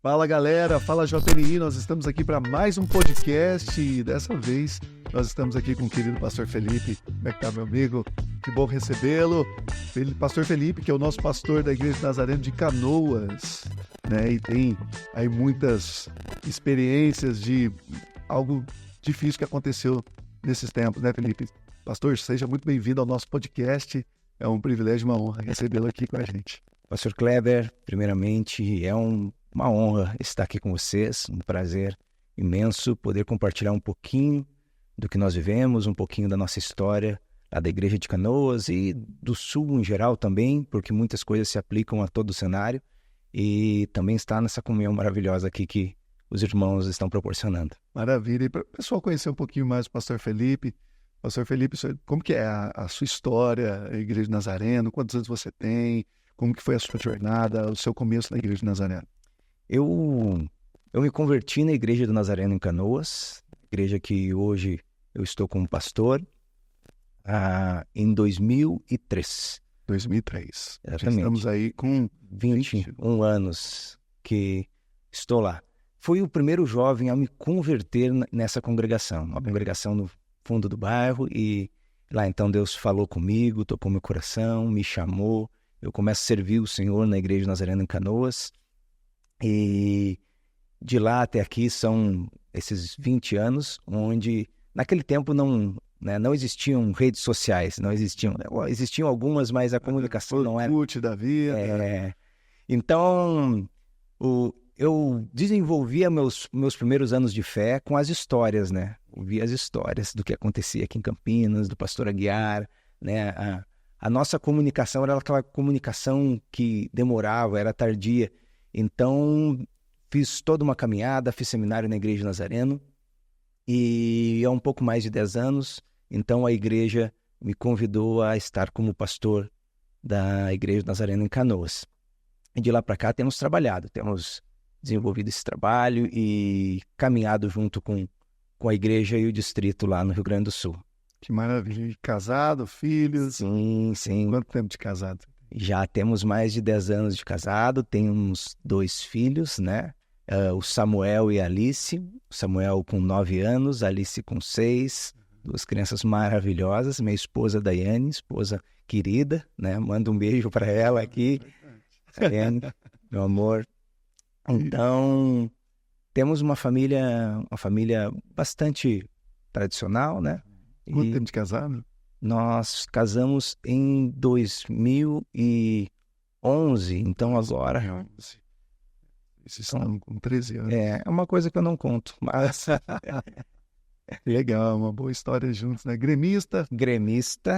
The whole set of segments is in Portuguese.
Fala galera, fala JNI, nós estamos aqui para mais um podcast e dessa vez nós estamos aqui com o querido Pastor Felipe. Como é que tá, meu amigo? Que bom recebê-lo. Pastor Felipe, que é o nosso pastor da Igreja de Nazareno de Canoas, né? E tem aí muitas experiências de algo difícil que aconteceu nesses tempos, né, Felipe? Pastor, seja muito bem-vindo ao nosso podcast. É um privilégio e uma honra recebê-lo aqui com a gente. Pastor Kleber, primeiramente, é uma honra estar aqui com vocês, um prazer imenso poder compartilhar um pouquinho do que nós vivemos, um pouquinho da nossa história lá da Igreja de Canoas e do Sul em geral também, porque muitas coisas se aplicam a todo o cenário e também está nessa comunhão maravilhosa aqui que os irmãos estão proporcionando. Maravilha. E para o pessoal conhecer um pouquinho mais o Pastor Felipe, como que é a sua história, a Igreja de Nazareno, quantos anos você tem, como que foi a sua jornada, o seu começo na Igreja de Nazareno? Eu me converti na Igreja do Nazareno em Canoas, igreja que hoje eu estou como pastor, em 2003. 2003. Exatamente. Já estamos aí com 21 anos que estou lá. Fui o primeiro jovem a me converter nessa congregação, uma congregação no fundo do bairro, e lá então Deus falou comigo, tocou meu coração, me chamou. Eu começo a servir o Senhor na Igreja do Nazareno em Canoas. E de lá até aqui são esses 20 anos, onde naquele tempo não existiam redes sociais, existiam algumas, mas a comunicação não era... da vida. Então, eu desenvolvia meus primeiros anos de fé com as histórias, né? Ouvia as histórias do que acontecia aqui em Campinas, do pastor Aguiar, né? A nossa comunicação era aquela comunicação que demorava, era tardia. Então, fiz toda uma caminhada, fiz seminário na Igreja de Nazareno e há um pouco mais de 10 anos, então a igreja me convidou a estar como pastor da Igreja de Nazareno em Canoas. E de lá para cá temos trabalhado, temos desenvolvido esse trabalho e caminhado junto com a igreja e o distrito lá no Rio Grande do Sul. Que maravilha. E casado, filhos? Sim. Quanto tempo de casado? Já temos mais de 10 anos de casado, temos 2 filhos, né? O Samuel e a Alice. O Samuel com 9 anos, a Alice com 6. 2 crianças maravilhosas. Minha esposa Daiane, esposa querida, né? Manda um beijo para ela aqui. Daiane, meu amor. Então, temos uma família bastante tradicional, né? Quanto tempo de casado? Nós casamos em 2011, então agora... Vocês estão com 13 anos. É uma coisa que eu não conto, mas... Legal, uma boa história juntos, né? Gremista.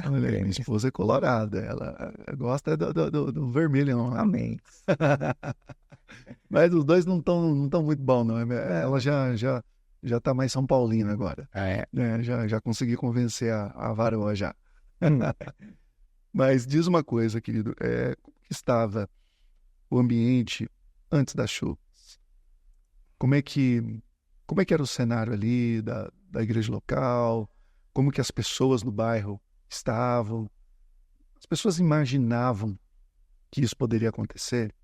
Olha, minha esposa é colorada, ela gosta do vermelho. Não. Amém. Mas os dois não tão muito bons, não. Ela já tá mais São Paulino agora. Já consegui convencer a varoa já. Mas diz uma coisa, querido, como que estava o ambiente antes das chuvas? Como é que era o cenário ali da igreja local? Como que as pessoas no bairro estavam? As pessoas imaginavam que isso poderia acontecer?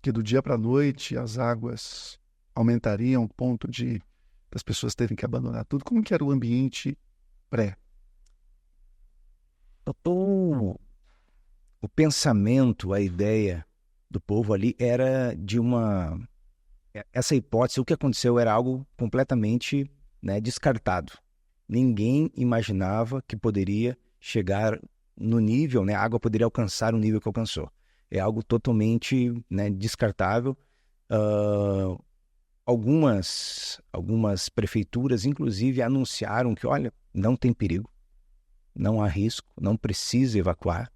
Que do dia para a noite as águas aumentariam ao ponto de as pessoas terem que abandonar tudo? Como que era o ambiente pré? O pensamento, a ideia do povo ali era de essa hipótese. O que aconteceu era algo completamente, né, descartado. Ninguém imaginava que poderia chegar no nível, né, a água poderia alcançar o nível que alcançou. É algo totalmente, né, descartável. Algumas prefeituras, inclusive, anunciaram que, olha, não tem perigo, não há risco, não precisa evacuar,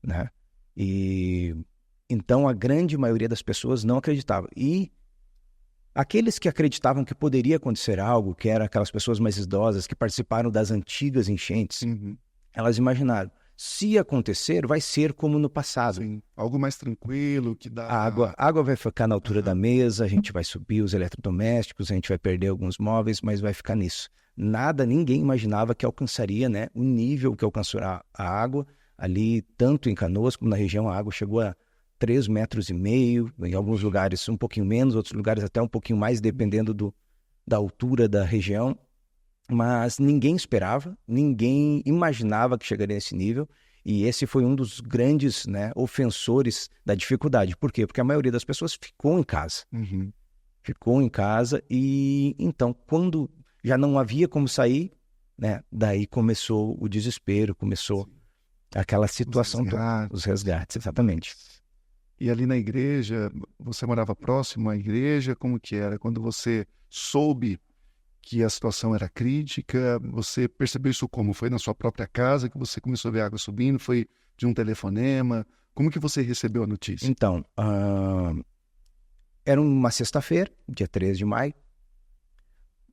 né? E então a grande maioria das pessoas não acreditava. E aqueles que acreditavam que poderia acontecer algo, que eram aquelas pessoas mais idosas que participaram das antigas enchentes, elas imaginaram, se acontecer, vai ser como no passado. Sim, algo mais tranquilo, que dá... A água vai ficar na altura da mesa, a gente vai subir os eletrodomésticos, a gente vai perder alguns móveis, mas vai ficar nisso. Ninguém imaginava que alcançaria, né, o nível que alcançou a água ali, tanto em Canoas como na região. A água chegou a 3,5 metros, em alguns lugares um pouquinho menos, outros lugares até um pouquinho mais, dependendo da altura da região. Mas ninguém esperava, ninguém imaginava que chegaria nesse nível. E esse foi um dos grandes, né, ofensores da dificuldade. Por quê? Porque a maioria das pessoas ficou em casa. Uhum. Ficou em casa e, então, quando já não havia como sair, né, daí começou o desespero, começou aquela situação toda. Os resgates, exatamente. E ali na igreja, você morava próximo à igreja? Como que era? Quando você soube que a situação era crítica, você percebeu isso como? Foi na sua própria casa que você começou a ver a água subindo? Foi de um telefonema? Como que você recebeu a notícia? Então, era uma sexta-feira, dia 13 de maio.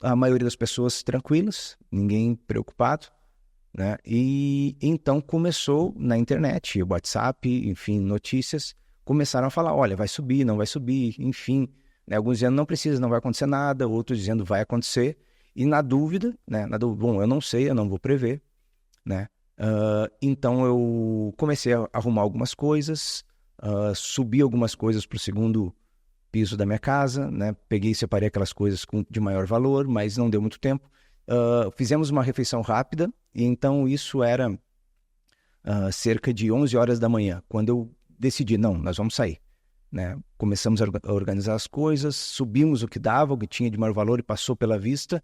A maioria das pessoas tranquilas, ninguém preocupado, né? E então começou na internet, WhatsApp, enfim, notícias, começaram a falar, olha, vai subir, não vai subir, enfim, né? Alguns dizendo não precisa, não vai acontecer nada, outros dizendo vai acontecer, e na dúvida, né? Bom, eu não sei, eu não vou prever, né? Então eu comecei a arrumar algumas coisas, subi algumas coisas para o segundo piso da minha casa, né? Peguei e separei aquelas coisas de maior valor, mas não deu muito tempo. Fizemos uma refeição rápida, e então isso era cerca de 11 horas da manhã, quando eu decidi, não, nós vamos sair, né? Começamos a organizar as coisas, subimos o que dava, o que tinha de maior valor e passou pela vista,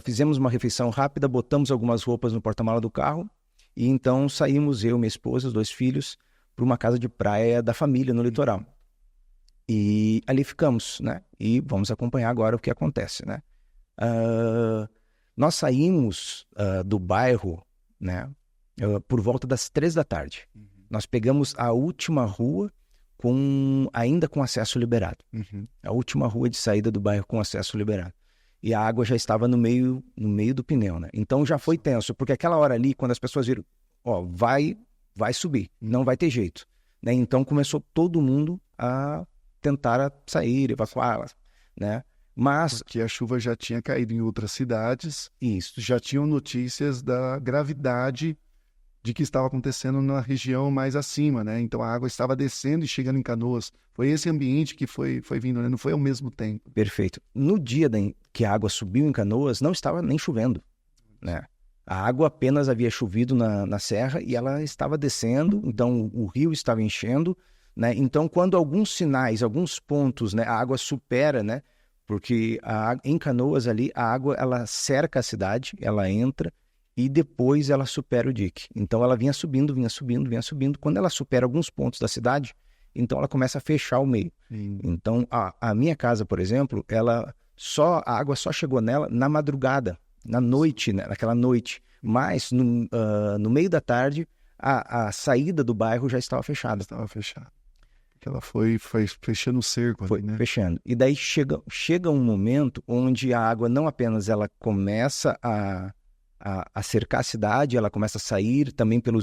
fizemos uma refeição rápida, botamos algumas roupas no porta-mala do carro, e então saímos, eu, minha esposa, os 2 filhos, para uma casa de praia da família no litoral. E ali ficamos, né? E vamos acompanhar agora o que acontece, né? Nós saímos do bairro, né? Por volta das 3 da tarde. Uhum. Nós pegamos a última rua ainda com acesso liberado. Uhum. A última rua de saída do bairro com acesso liberado. E a água já estava no meio do pneu, né? Então já foi tenso, porque aquela hora ali, quando as pessoas viram, ó, vai subir, não vai ter jeito, né? Então começou todo mundo a tentar sair, evacuar, né? Mas porque a chuva já tinha caído em outras cidades, isso, já tinham notícias da gravidade de que estava acontecendo na região mais acima, né? Então a água estava descendo e chegando em Canoas. Foi esse ambiente que foi vindo, né? Não foi ao mesmo tempo. Perfeito. No dia que a água subiu em Canoas, não estava nem chovendo, né? A água apenas havia chovido na serra e ela estava descendo, então o rio estava enchendo, né? Então, quando alguns sinais, alguns pontos, né, a água supera, né? Porque em Canoas ali, a água ela cerca a cidade, ela entra e depois ela supera o dique. Então, ela vinha subindo, vinha subindo, vinha subindo. Quando ela supera alguns pontos da cidade, então ela começa a fechar o meio. Sim. Então, a minha casa, por exemplo, a água só chegou nela na madrugada, na noite, né, naquela noite. Mas no meio da tarde, a saída do bairro já estava fechada. Estava fechada. Que ela foi fechando o cerco Foi ali, né? fechando. E daí chega um momento onde a água não apenas ela começa a cercar a cidade, ela começa a sair também pelo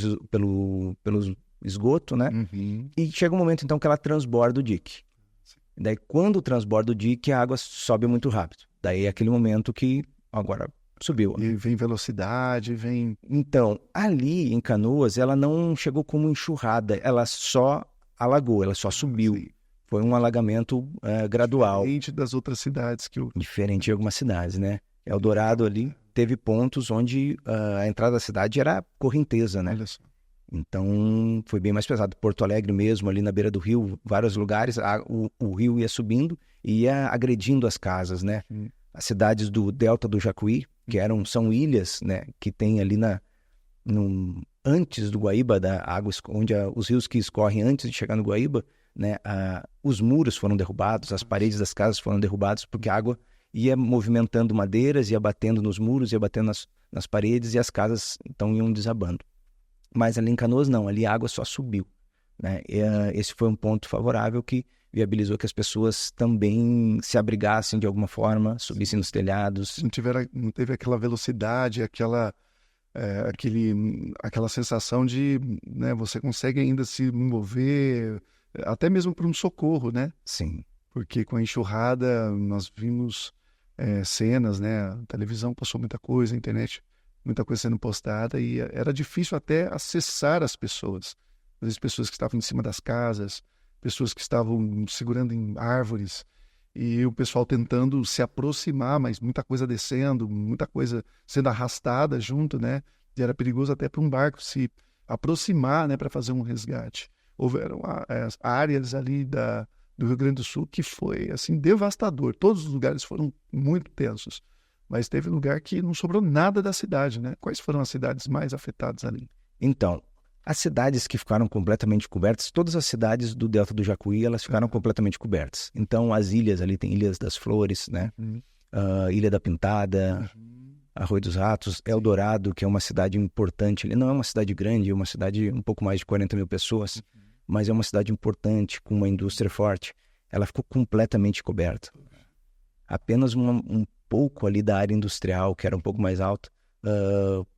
esgoto, né? Uhum. E chega um momento então que ela transborda o dique. Daí quando transborda o dique, a água sobe muito rápido. Daí é aquele momento que agora subiu. E vem velocidade, vem... Então, ali em Canoas, ela não chegou como enxurrada, ela só alagou, ela só subiu. Sim. Foi um alagamento gradual. Diferente das outras cidades que o... Diferente de algumas cidades, né? Eldorado ali teve pontos onde a entrada da cidade era correnteza, né? Olha só. Então foi bem mais pesado. Porto Alegre mesmo, ali na beira do rio, vários lugares, o rio ia subindo e ia agredindo as casas, né? Sim. As cidades do Delta do Jacuí, que são ilhas, né? Que tem ali antes do Guaíba, da água, onde os rios que escorrem antes de chegar no Guaíba, né? Os muros foram derrubados, as paredes das casas foram derrubadas, porque a água ia movimentando madeiras, ia batendo nos muros, ia batendo nas paredes e as casas então iam desabando. Mas ali em Canoas não, ali a água só subiu, né? Esse foi um ponto favorável que viabilizou que as pessoas também se abrigassem de alguma forma, subissem nos telhados. Não teve aquela velocidade, aquela sensação de, né, você consegue ainda se mover, até mesmo para um socorro, né? Sim. Porque com a enxurrada nós vimos cenas, né? A televisão passou muita coisa, a internet, muita coisa sendo postada e era difícil até acessar as pessoas. Às vezes pessoas que estavam em cima das casas, pessoas que estavam segurando em árvores, e o pessoal tentando se aproximar, mas muita coisa descendo, muita coisa sendo arrastada junto, né? E era perigoso até para um barco se aproximar, né, para fazer um resgate. Houveram áreas ali do Rio Grande do Sul que foi assim devastador. Todos os lugares foram muito tensos, mas teve lugar que não sobrou nada da cidade, né? Quais foram as cidades mais afetadas ali? Então, as cidades que ficaram completamente cobertas, todas as cidades do Delta do Jacuí, elas ficaram completamente cobertas. Então, as ilhas ali, tem Ilhas das Flores, né? Ilha da Pintada, Arroio dos Ratos, Eldorado, que é uma cidade importante. Ele não é uma cidade grande, é uma cidade um pouco mais de 40 mil pessoas, mas é uma cidade importante, com uma indústria forte. Ela ficou completamente coberta. Apenas um pouco ali da área industrial, que era um pouco mais alta,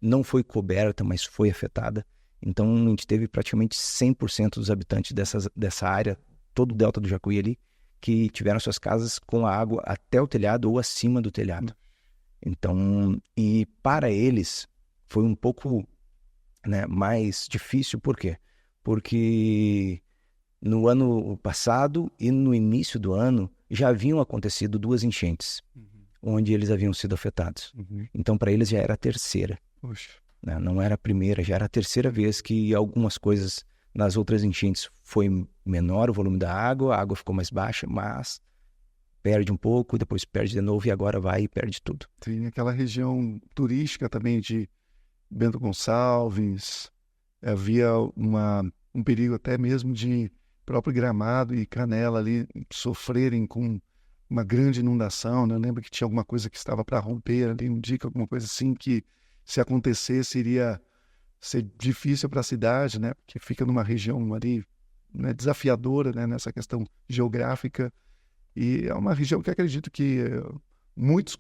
não foi coberta, mas foi afetada. Então, a gente teve praticamente 100% dos habitantes dessa área, todo o Delta do Jacuí ali, que tiveram suas casas com a água até o telhado ou acima do telhado. Então, e para eles foi um pouco, né, mais difícil. Por quê? Porque no ano passado e no início do ano já haviam acontecido 2 enchentes, onde eles haviam sido afetados. Então, para eles já era a terceira. Puxa. Né? Não era a primeira, já era a terceira vez que algumas coisas nas outras enchentes foi menor o volume da água, a água ficou mais baixa, mas perde um pouco, depois perde de novo e agora vai e perde tudo. Tem aquela região turística também de Bento Gonçalves, havia um perigo até mesmo de próprio Gramado e Canela ali sofrerem com uma grande inundação, né? Eu lembro que tinha alguma coisa que estava para romper ali, um dique, alguma coisa assim que se acontecesse iria ser difícil para a cidade, né? Porque fica numa região ali, né, desafiadora, né, nessa questão geográfica, e é uma região que acredito que muitos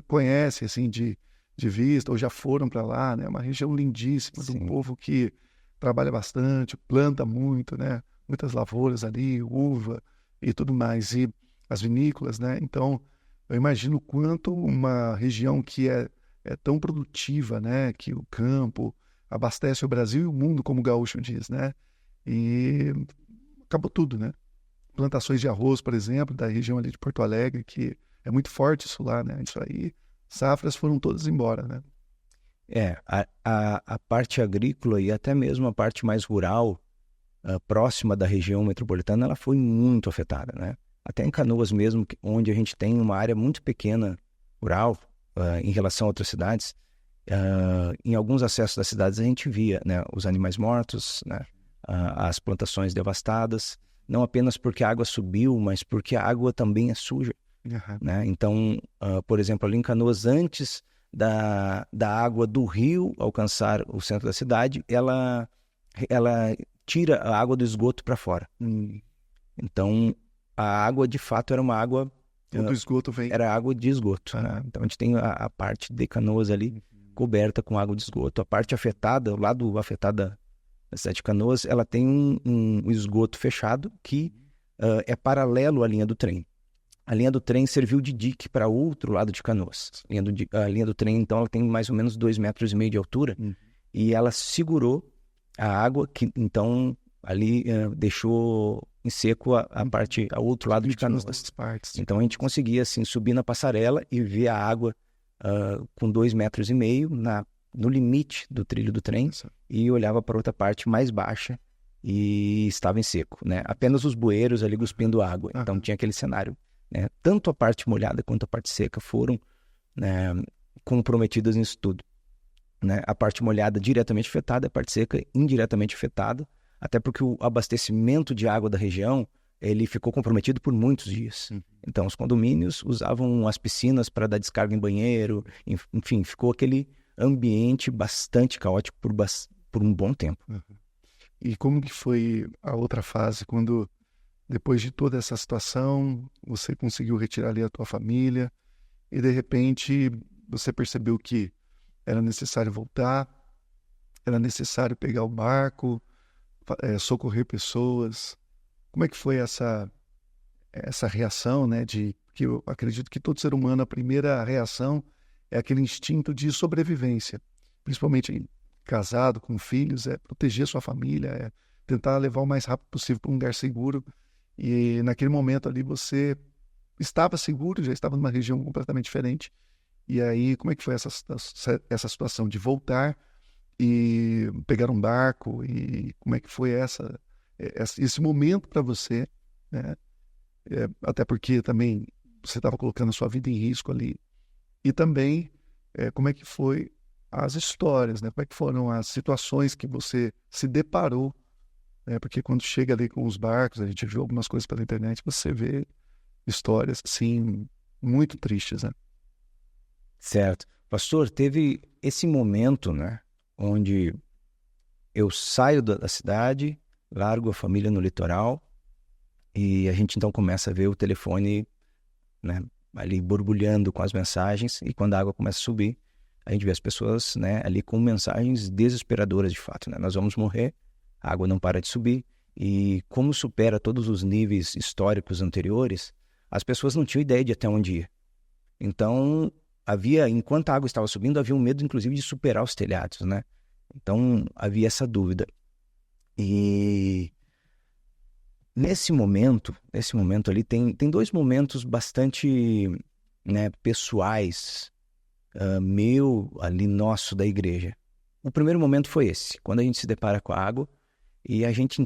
conhecem assim de vista ou já foram para lá, né? É uma região lindíssima, de um povo que trabalha bastante, planta muito, né? Muitas lavouras ali, uva e tudo mais, e as vinícolas, né? Então, eu imagino o quanto uma região que é tão produtiva, né? Que o campo abastece o Brasil e o mundo, como o gaúcho diz, né? E acabou tudo, né? Plantações de arroz, por exemplo, da região ali de Porto Alegre, que é muito forte isso lá, né? Isso aí, safras foram todas embora, né? A parte agrícola e até mesmo a parte mais rural, próxima da região metropolitana, ela foi muito afetada, né? Até em Canoas mesmo, onde a gente tem uma área muito pequena, rural, em relação a outras cidades, em alguns acessos das cidades a gente via, né, os animais mortos, né, as plantações devastadas, não apenas porque a água subiu, mas porque a água também é suja. Né? Então, por exemplo, ali em Canoas, antes da água do rio alcançar o centro da cidade, ela tira a água do esgoto para fora. Então, a água de fato era uma água... do esgoto vem... Era água de esgoto. Né? Então, a gente tem a parte de Canoas ali coberta com água de esgoto. A parte afetada, o lado afetado da cidade de Canoas, ela tem um esgoto fechado que é paralelo à linha do trem. A linha do trem serviu de dique para outro lado de Canoas. A linha do trem, então, ela tem mais ou menos 2,5 metros de altura e ela segurou a água que, então, ali deixou em seco a parte ao outro lado de Canoas. Então, a gente conseguia, assim, subir na passarela e ver a água com 2,5 metros no limite do trilho do trem e olhava para outra parte mais baixa e estava em seco, né? Apenas os bueiros ali cuspindo água. Então, tinha aquele cenário. Né? Tanto a parte molhada quanto a parte seca foram, né, comprometidas nisso tudo. Né? A parte molhada diretamente afetada, a parte seca indiretamente afetada, até porque o abastecimento de água da região ele ficou comprometido por muitos dias. Então, os condomínios usavam as piscinas para dar descarga em banheiro, enfim, ficou aquele ambiente bastante caótico por um bom tempo. E como que foi a outra fase, quando... Depois de toda essa situação, você conseguiu retirar ali a tua família e, de repente, você percebeu que era necessário voltar, era necessário pegar o barco, socorrer pessoas. Como é que foi essa reação, né? Que eu acredito que todo ser humano, a primeira reação é aquele instinto de sobrevivência, principalmente casado, com filhos, é proteger sua família, é tentar levar o mais rápido possível para um lugar seguro. E naquele momento ali você estava seguro, já estava numa região completamente diferente. E aí, como é que foi essa situação de voltar e pegar um barco? E como é que foi esse momento para você, né? Até porque também você estava colocando a sua vida em risco ali. E também, como é que foi as histórias, né? Como é que foram as situações que você se deparou, né? Porque quando chega ali com os barcos, a gente viu algumas coisas pela internet, você vê histórias, assim, muito tristes, né? Certo. Pastor, teve esse momento, né, onde eu saio da cidade, largo a família no litoral e a gente então começa a ver o telefone, né, ali borbulhando com as mensagens, e quando a água começa a subir, a gente vê as pessoas, né, ali com mensagens desesperadoras de fato, né? Nós vamos morrer, a água não para de subir, e como supera todos os níveis históricos anteriores, as pessoas não tinham ideia de até onde ir. Então, enquanto a água estava subindo, havia um medo, inclusive, de superar os telhados, né? Então, havia essa dúvida. E nesse momento ali, tem dois momentos bastante, né, pessoais, meu, ali, nosso, da igreja. O primeiro momento foi esse, quando a gente se depara com a água, e a gente,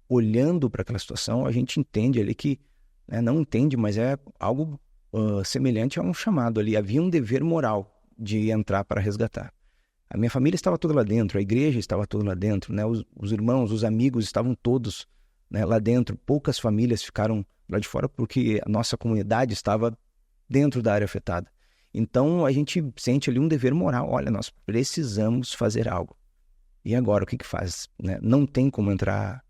olhando para aquela situação, a gente entende ali que, né, não entende, mas é algo semelhante a um chamado ali. Havia um dever moral de entrar para resgatar. A minha família estava toda lá dentro, a igreja estava toda lá dentro, né? Os irmãos, os amigos estavam todos, né, lá dentro. Poucas famílias ficaram lá de fora porque a nossa comunidade estava dentro da área afetada. Então a gente sente ali um dever moral. Olha, nós precisamos fazer algo. E agora, o que faz? Né? Não tem como entrar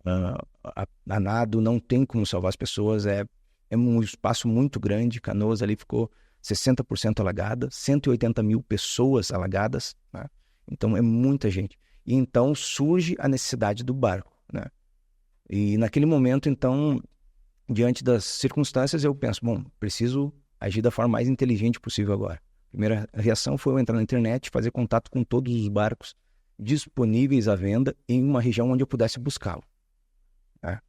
a nado, não tem como salvar as pessoas. É um espaço muito grande. Canoas ali ficou 60% alagada, 180 mil pessoas alagadas, né? Então é muita gente. E então surge a necessidade do barco, né? E naquele momento, então, diante das circunstâncias, eu penso, bom, preciso agir da forma mais inteligente possível agora. A primeira reação foi eu entrar na internet, fazer contato com todos os barcos disponíveis à venda em uma região onde eu pudesse buscá-lo, né?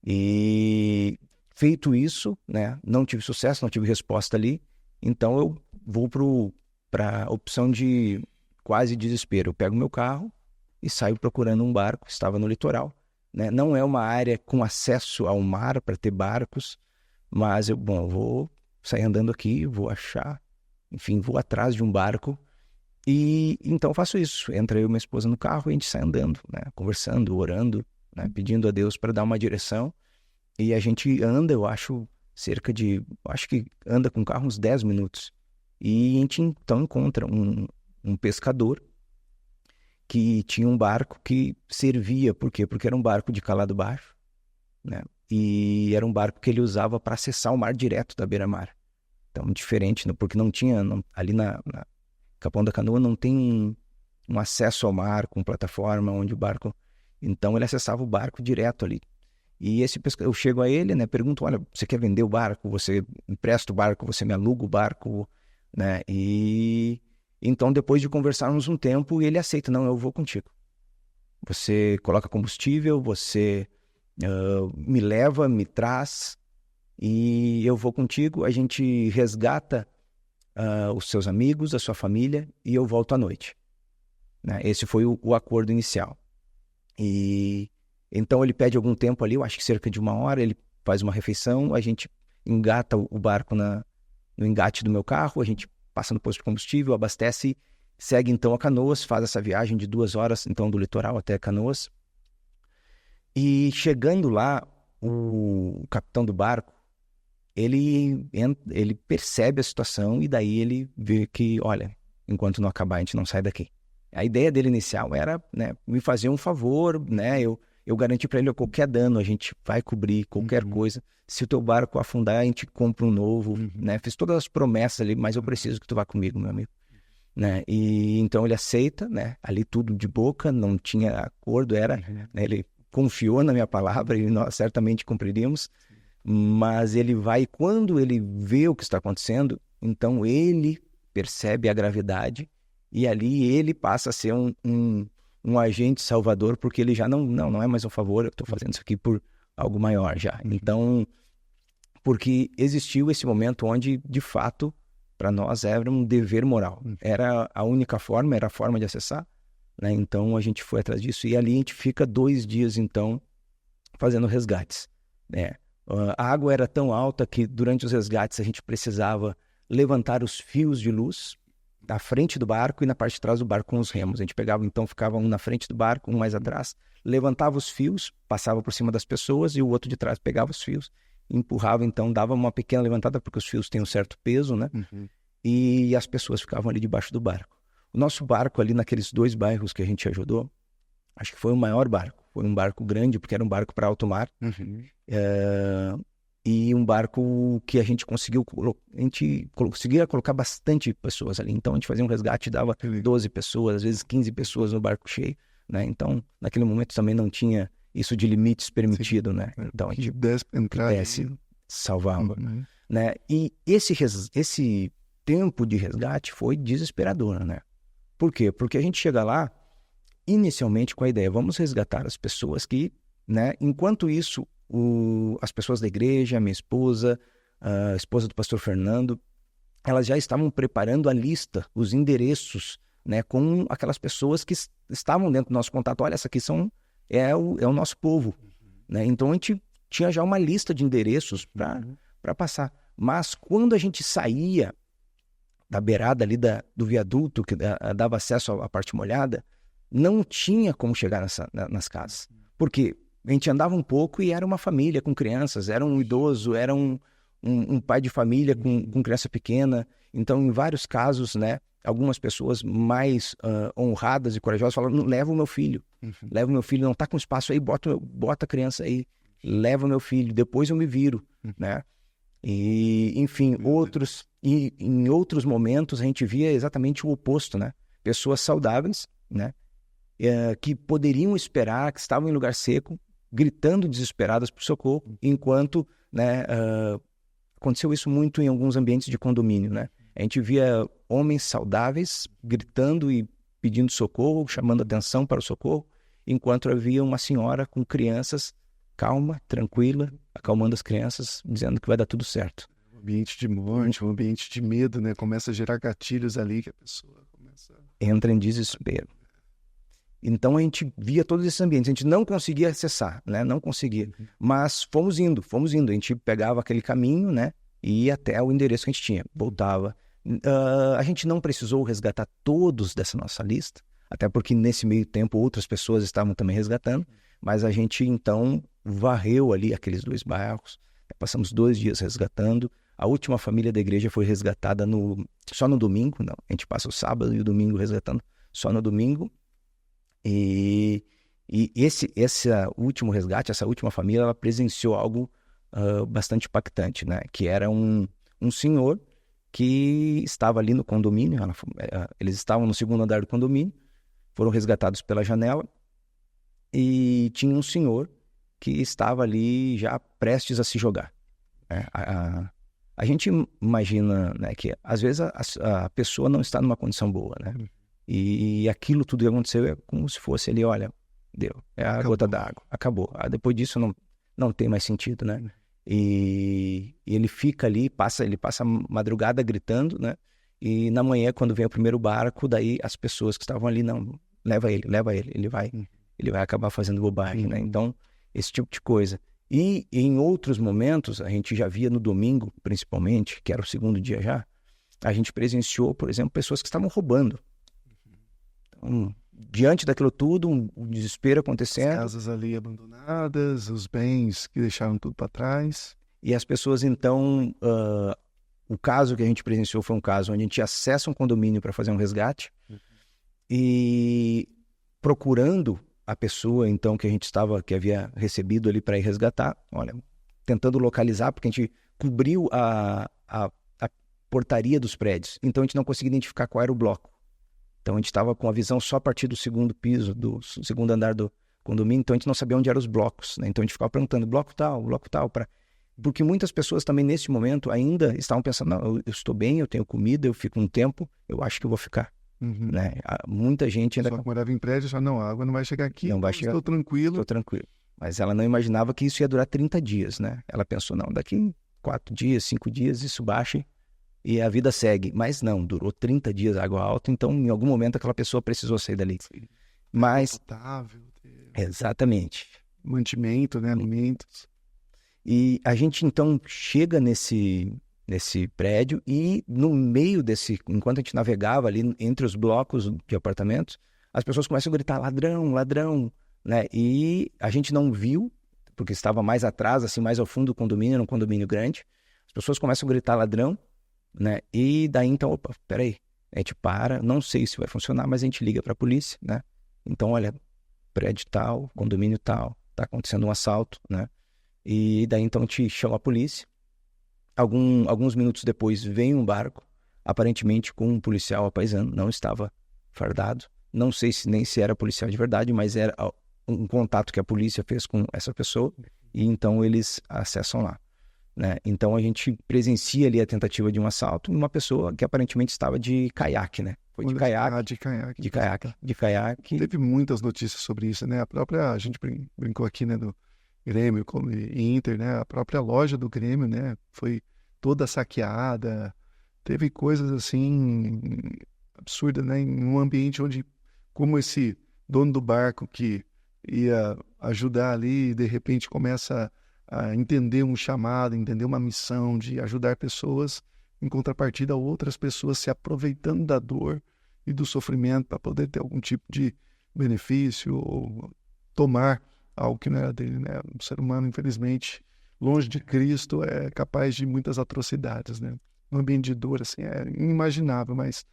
E feito isso, né, não tive sucesso, não tive resposta ali, então eu vou para a opção de quase desespero. Eu pego meu carro e saio procurando um barco. Estava no litoral, né? Não é uma área com acesso ao mar para ter barcos, mas eu vou sair andando aqui, vou achar, enfim, vou atrás de um barco. E então faço isso. Entra eu e minha esposa no carro e a gente sai andando, né, conversando, orando, né, pedindo a Deus para dar uma direção. E a gente anda, eu acho que anda com o carro uns 10 minutos. E a gente então encontra um pescador que tinha um barco que servia. Por quê? Porque era um barco de calado baixo, né? E era um barco que ele usava para acessar o mar direto da beira-mar. Então, diferente, né? Porque não tinha, ali na Capão da Canoa não tem um acesso ao mar com plataforma onde o barco... Então, ele acessava o barco direto ali. E eu chego a ele, né, pergunto, olha, você quer vender o barco? Você empresta o barco? Você me aluga o barco? Né? E então, depois de conversarmos um tempo, ele aceita, não, eu vou contigo. Você coloca combustível, você me leva, me traz, e eu vou contigo, a gente resgata os seus amigos, a sua família, e eu volto à noite. Né? Esse foi o acordo inicial. E então ele pede algum tempo ali, eu acho que cerca de 1 hora, ele faz uma refeição, a gente engata o barco no engate do meu carro, a gente passa no posto de combustível, abastece, segue então a Canoas, faz essa viagem de 2 horas, então, do litoral até Canoas. E chegando lá, o capitão do barco, ele percebe a situação e daí ele vê que, olha, enquanto não acabar, a gente não sai daqui. A ideia dele inicial era, né, me fazer um favor, né, eu garanti para ele qualquer dano, a gente vai cobrir qualquer coisa. Se o teu barco afundar, a gente compra um novo, né? Fiz todas as promessas ali, mas eu preciso que tu vá comigo, meu amigo. Né? E então ele aceita, né? Ali tudo de boca, não tinha acordo, né? Ele confiou na minha palavra e nós certamente cumpriríamos. Mas ele vai, quando ele vê o que está acontecendo, então ele percebe a gravidade e ali ele passa a ser um agente salvador, porque ele já não é mais um favor, eu estou fazendo isso aqui por algo maior já. Então, porque existiu esse momento onde, de fato, para nós era um dever moral. Era a única forma, era a forma de acessar, né? Então, a gente foi atrás disso. E ali a gente fica 2 dias, então, fazendo resgates, né? A água era tão alta que durante os resgates a gente precisava levantar os fios de luz na frente do barco e na parte de trás do barco com os remos. A gente pegava, então, ficava um na frente do barco, um mais atrás, levantava os fios, passava por cima das pessoas e o outro de trás pegava os fios, empurrava, então, dava uma pequena levantada porque os fios têm um certo peso, né? E as pessoas ficavam ali debaixo do barco. O nosso barco ali naqueles 2 bairros que a gente ajudou, acho que foi o maior barco. Foi um barco grande, porque era um barco para alto mar. E um barco que a gente conseguia colocar bastante pessoas ali. Então, a gente fazia um resgate, dava 12 pessoas, às vezes 15 pessoas no barco cheio, né? Então, naquele momento também não tinha isso de limites permitido, né? Então, a gente pudesse salvava, né? E esse tempo de resgate foi desesperador, né? Por quê? Porque a gente chega lá inicialmente com a ideia, vamos resgatar as pessoas que, né? Enquanto isso, as pessoas da igreja, a minha esposa, a esposa do pastor Fernando, elas já estavam preparando a lista, os endereços, né? Com aquelas pessoas que estavam dentro do nosso contato. Olha, essa aqui é o nosso povo, né? Então a gente tinha já uma lista de endereços para passar. Mas quando a gente saía da beirada ali do viaduto que dava acesso à parte molhada, não tinha como chegar nas casas. Porque a gente andava um pouco e era uma família com crianças, era um idoso, era um pai de família com criança pequena. Então, em vários casos, né, algumas pessoas mais honradas e corajosas falaram, leva o meu filho, não está com espaço aí, bota a criança aí, leva o meu filho, depois eu me viro, né? E, enfim, em outros momentos a gente via exatamente o oposto, né? Pessoas saudáveis, né? Que poderiam esperar, que estavam em lugar seco, gritando desesperadas por socorro, enquanto, né, aconteceu isso muito em alguns ambientes de condomínio, né? A gente via homens saudáveis gritando e pedindo socorro, chamando atenção para o socorro, enquanto havia uma senhora com crianças calma, tranquila, acalmando as crianças, dizendo que vai dar tudo certo. Um ambiente de morte, um ambiente de medo, né? Começa a gerar gatilhos ali que a pessoa entra em desespero. Então a gente via todos esses ambientes, a gente não conseguia acessar, né? Não conseguia, mas fomos indo, a gente pegava aquele caminho, né? E ia até o endereço que a gente tinha, voltava. A gente não precisou resgatar todos dessa nossa lista, até porque nesse meio tempo outras pessoas estavam também resgatando, mas a gente então varreu ali aqueles 2 bairros, passamos 2 dias resgatando. A última família da igreja foi resgatada só no domingo, não, a gente passa o sábado e o domingo resgatando só no domingo. E esse último resgate, essa última família, ela presenciou algo bastante impactante, né? Que era um senhor que estava ali no condomínio, eles estavam no 2º andar do condomínio, foram resgatados pela janela e tinha um senhor que estava ali já prestes a se jogar. A gente imagina, né, que às vezes a pessoa não está numa condição boa, né? E aquilo tudo que aconteceu é como se fosse ali, olha, deu, é a gota d'água, acabou. Depois disso não tem mais sentido, né? E ele fica ali, ele passa a madrugada gritando, né? E na manhã, quando vem o primeiro barco, daí as pessoas que estavam ali, não, leva ele, ele vai acabar fazendo bobagem, né? Então, esse tipo de coisa. E em outros momentos, a gente já via no domingo, principalmente, que era o 2º dia já, a gente presenciou, por exemplo, pessoas que estavam roubando. Então, diante daquilo tudo, um desespero acontecendo. As casas ali abandonadas, os bens que deixaram tudo para trás. E as pessoas, então, o caso que a gente presenciou foi um caso onde a gente acessa um condomínio para fazer um resgate e procurando a pessoa, então, que havia recebido ali para ir resgatar, olha, tentando localizar, porque a gente cobriu a portaria dos prédios, então a gente não conseguia identificar qual era o bloco. Então a gente estava com a visão só a partir do 2º piso, do 2º andar do condomínio, então a gente não sabia onde eram os blocos, né? Então a gente ficava perguntando, bloco tal, porque muitas pessoas também nesse momento ainda estavam pensando, não, eu estou bem, eu tenho comida, eu fico um tempo, eu acho que eu vou ficar. Né? Muita gente ainda... Só que morava em prédio, só não, a água não vai chegar aqui, não vai chegar. Estou tranquilo. Mas ela não imaginava que isso ia durar 30 dias, né? Ela pensou, não, daqui 4 dias, 5 dias, isso baixa e a vida segue. Mas não, durou 30 dias água alta, então em algum momento aquela pessoa precisou sair dali. Sim. Mas, Potável, exatamente. mantimento, né? Alimentos. E a gente então chega nesse prédio e no meio enquanto a gente navegava ali entre os blocos de apartamentos, as pessoas começam a gritar ladrão, ladrão, né? E a gente não viu, porque estava mais atrás, assim, mais ao fundo do condomínio, era um condomínio grande. As pessoas começam a gritar ladrão, né? E daí então, opa, peraí, a gente para, não sei se vai funcionar, mas a gente liga para a polícia, né? Então, olha, prédio tal, condomínio tal, tá acontecendo um assalto, né? E daí então te chama a polícia. Alguns minutos depois vem um barco, aparentemente com um policial apaisando, não estava fardado. Não sei nem se era policial de verdade, mas era um contato que a polícia fez com essa pessoa e então eles acessam lá, né? Então a gente presencia ali a tentativa de um assalto em uma pessoa que aparentemente estava de caiaque, né? Foi de caiaque. De caiaque. De caiaque. Teve muitas notícias sobre isso, né? A gente brincou aqui, né, do Grêmio e Inter, né? A própria loja do Grêmio, né? Foi toda saqueada. Teve coisas assim absurdas, né? Em um ambiente onde, como esse dono do barco que ia ajudar ali, de repente começa a entender um chamado, entender uma missão de ajudar pessoas, em contrapartida outras pessoas se aproveitando da dor e do sofrimento para poder ter algum tipo de benefício ou tomar algo que não era dele, né? O ser humano, infelizmente, longe de Cristo, é capaz de muitas atrocidades, né? Um ambiente de dor, assim, é inimaginável, mas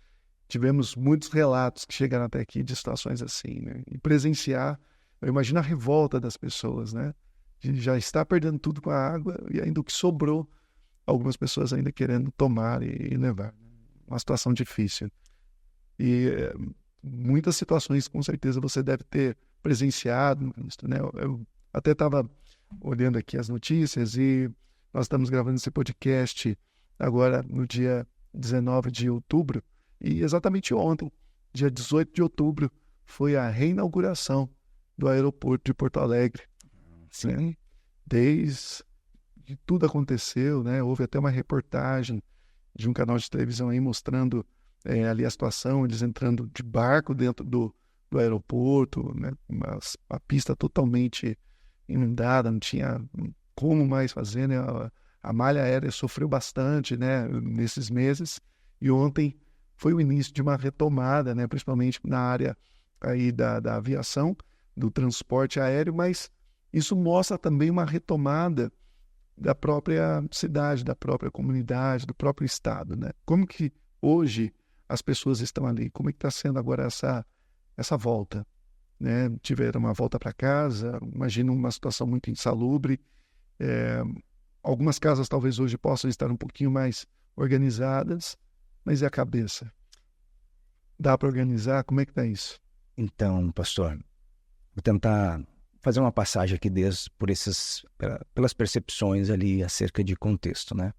tivemos muitos relatos que chegaram até aqui de situações assim, né? E presenciar, eu imagino a revolta das pessoas, né? De já estar perdendo tudo com a água e ainda o que sobrou, algumas pessoas ainda querendo tomar e levar. Uma situação difícil. E muitas situações, com certeza, você deve ter presenciado, né? Eu até estava olhando aqui as notícias e nós estamos gravando esse podcast agora no dia 19 de outubro e exatamente ontem, dia 18 de outubro, foi a reinauguração do aeroporto de Porto Alegre. Sim. Desde que tudo aconteceu, né? Houve até uma reportagem de um canal de televisão aí mostrando ali a situação, eles entrando de barco dentro do aeroporto, né? A pista totalmente inundada, não tinha como mais fazer, né? A malha aérea sofreu bastante, né? Nesses meses, e ontem foi o início de uma retomada, né? Principalmente na área aí da aviação, do transporte aéreo, mas isso mostra também uma retomada da própria cidade, da própria comunidade, do próprio estado, né? Como que hoje as pessoas estão ali? Como é que está sendo agora essa volta, né? Tiveram uma volta para casa, imagino uma situação muito insalubre. Algumas casas talvez hoje possam estar um pouquinho mais organizadas, mas e a cabeça? Dá para organizar? Como é que está isso? Então, pastor, vou tentar fazer uma passagem aqui pelas percepções ali acerca de contexto, né?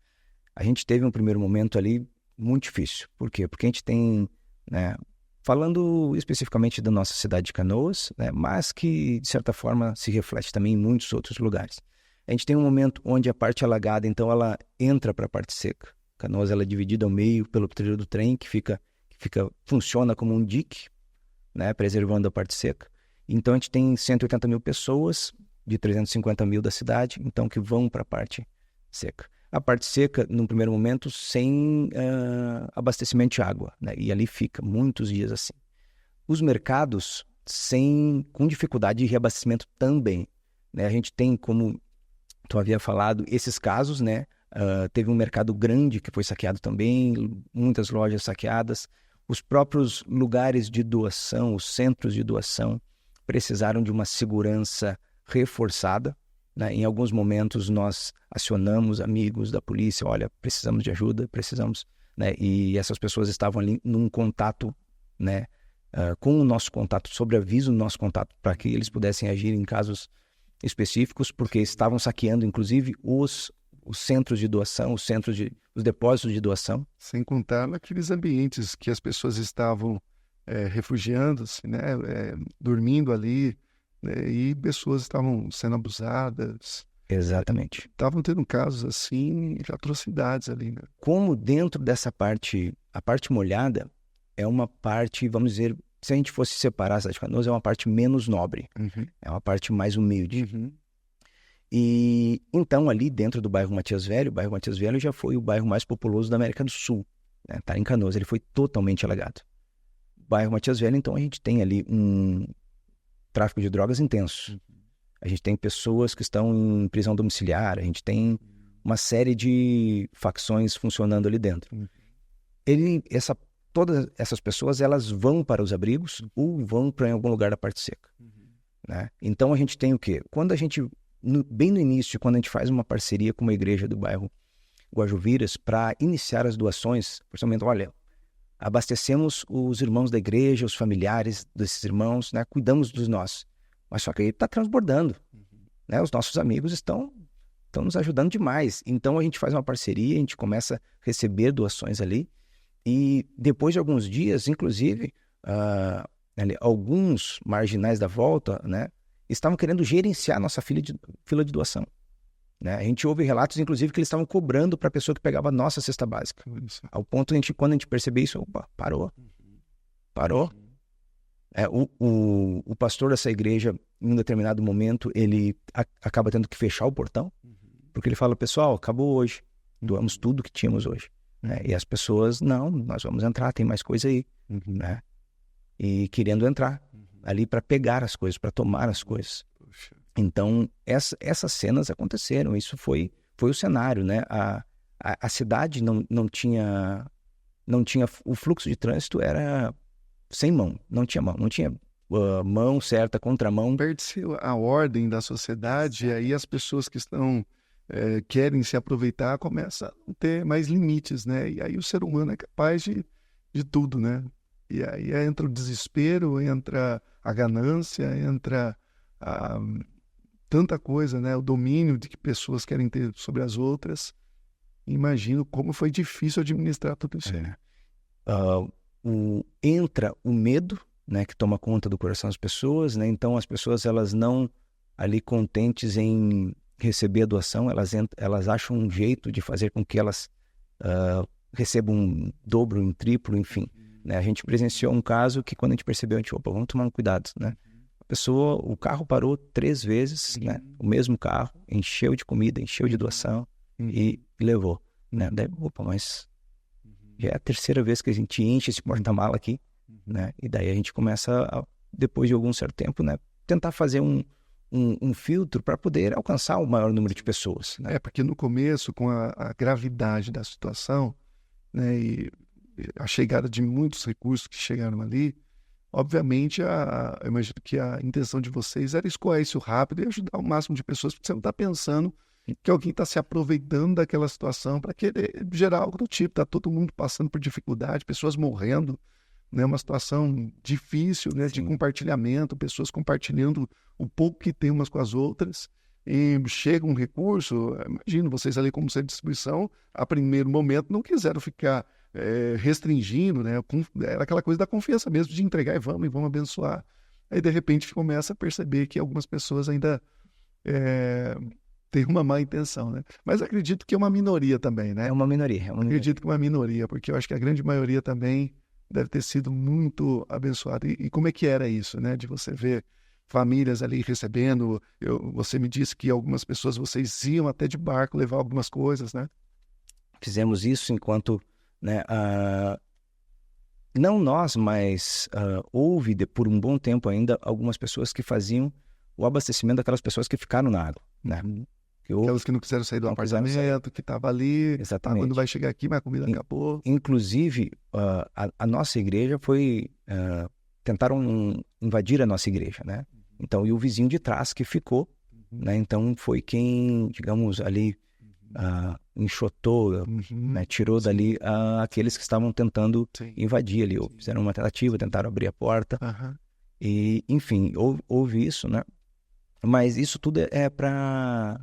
A gente teve um primeiro momento ali muito difícil. Por quê? Porque a gente tem, né, falando especificamente da nossa cidade de Canoas, né, mas que de certa forma se reflete também em muitos outros lugares. A gente tem um momento onde a parte alagada, então, ela entra para a parte seca. Canoas, ela é dividida ao meio pelo trilho do trem, que funciona como um dique, né, preservando a parte seca. Então, a gente tem 180 mil pessoas, de 350 mil da cidade, então, que vão para a parte seca. A parte seca, num primeiro momento, sem abastecimento de água, né, e ali fica muitos dias assim. Os mercados, com dificuldade de reabastecimento também, né? A gente tem, como tu havia falado, esses casos, né? Teve um mercado grande que foi saqueado também, muitas lojas saqueadas. Os próprios lugares de doação, os centros de doação, precisaram de uma segurança reforçada, né? Em alguns momentos nós acionamos amigos da polícia, olha, precisamos de ajuda, né? E essas pessoas estavam ali num contato, né? Com o nosso contato, sobre aviso do nosso contato, para que eles pudessem agir em casos específicos, porque estavam saqueando, inclusive, os centros de doação, os depósitos de doação. Sem contar naqueles ambientes que as pessoas estavam refugiando-se, né? Dormindo ali né? E pessoas estavam sendo abusadas. Exatamente. Estavam tendo casos assim de atrocidades ali, né? Como dentro dessa parte, a parte molhada é uma parte, vamos dizer, se a gente fosse separar a cidade de Canoas, é uma parte menos nobre, é uma parte mais humilde. E então ali dentro do bairro Matias Velho, o bairro Matias Velho já foi o bairro mais populoso da América do Sul, né? Tá em Canoas, ele foi totalmente alagado. O bairro Matias Velho, então a gente tem ali um tráfico de drogas intenso. A gente tem pessoas que estão em prisão domiciliar, a gente tem uma série de facções funcionando ali dentro. Todas essas pessoas, elas vão para os abrigos ou vão para algum lugar da parte seca, né? Então a gente tem o quê? Quando a gente, bem no início, quando a gente faz uma parceria com uma igreja do bairro Guajuviras para iniciar as doações, por exemplo, olha, abastecemos os irmãos da igreja, os familiares desses irmãos, né? Cuidamos dos nossos. Mas só que aí está transbordando, né? Os nossos amigos estão nos ajudando demais. Então a gente faz uma parceria, a gente começa a receber doações ali. E depois de alguns dias, inclusive, alguns marginais da volta, né, estavam querendo gerenciar nossa fila de doação, né? A gente ouve relatos, inclusive, que eles estavam cobrando para a pessoa que pegava a nossa cesta básica. Ao ponto que quando a gente percebeu isso, opa, parou. O pastor dessa igreja, em um determinado momento, ele acaba tendo que fechar o portão, porque ele fala, pessoal, acabou hoje, doamos tudo que tínhamos hoje. Né? E as pessoas, não, nós vamos entrar, tem mais coisa aí, né? E querendo entrar ali para pegar as coisas, para tomar as coisas. Então, essas cenas aconteceram, isso foi o cenário, né? A cidade não tinha, o fluxo de trânsito era sem mão, não tinha mão certa, contramão. Perde-se a ordem da sociedade, e aí as pessoas que estão querem se aproveitar, começa a não ter mais limites, né? E aí o ser humano é capaz de tudo, né? E aí entra o desespero, entra a ganância, entra tanta coisa, né? O domínio de que pessoas querem ter sobre as outras. Imagino como foi difícil administrar tudo isso. Entra o medo, né? Que toma conta do coração das pessoas, né? Então as pessoas, elas não ali contentes em receber a doação, elas acham um jeito de fazer com que elas recebam um dobro, um triplo, enfim. Né? A gente presenciou um caso que quando a gente percebeu, a gente, opa, vamos tomar um cuidado, né? O carro parou 3 vezes, né? O mesmo carro, encheu de comida, encheu de doação e levou, né? Daí, opa, mas já é a 3ª vez que a gente enche esse porta-mala aqui, né? E daí a gente começa, depois de algum certo tempo, né? Tentar fazer um filtro para poder alcançar o maior número de pessoas, né? Porque no começo, com a gravidade da situação, né, e a chegada de muitos recursos que chegaram ali, obviamente, eu imagino que a intenção de vocês era escoar isso rápido e ajudar o máximo de pessoas, porque você não está pensando que alguém está se aproveitando daquela situação para querer gerar algo do tipo. Está todo mundo passando por dificuldade, pessoas morrendo, né? Uma situação difícil, né? De compartilhamento, pessoas compartilhando o pouco que tem umas com as outras, e chega um recurso, imagino, vocês ali como centro de distribuição, a primeiro momento não quiseram ficar restringindo, né? Era aquela coisa da confiança mesmo, de entregar e vamos abençoar. Aí de repente começa a perceber que algumas pessoas ainda têm uma má intenção, né? Mas acredito que é uma minoria também, né? É uma minoria. Acredito que é uma minoria, porque eu acho que a grande maioria também deve ter sido muito abençoada. E como é que era isso, né? De você ver famílias ali recebendo. Você me disse que algumas pessoas, vocês iam até de barco levar algumas coisas, né? Fizemos isso enquanto, né, não nós, mas houve por um bom tempo ainda algumas pessoas que faziam o abastecimento daquelas pessoas que ficaram na água, né? Aquelas que não quiseram sair do apartamento, que estavam ali. Exatamente. Quando vai chegar aqui, mas a comida acabou. Inclusive, a nossa igreja tentaram invadir a nossa igreja, né? Então, e o vizinho de trás que ficou, né? Então, foi quem, digamos, ali enxotou, né? Tirou dali aqueles que estavam tentando invadir ali. Ou fizeram uma tentativa, tentaram abrir a porta. E, enfim, houve isso, né? Mas isso tudo é para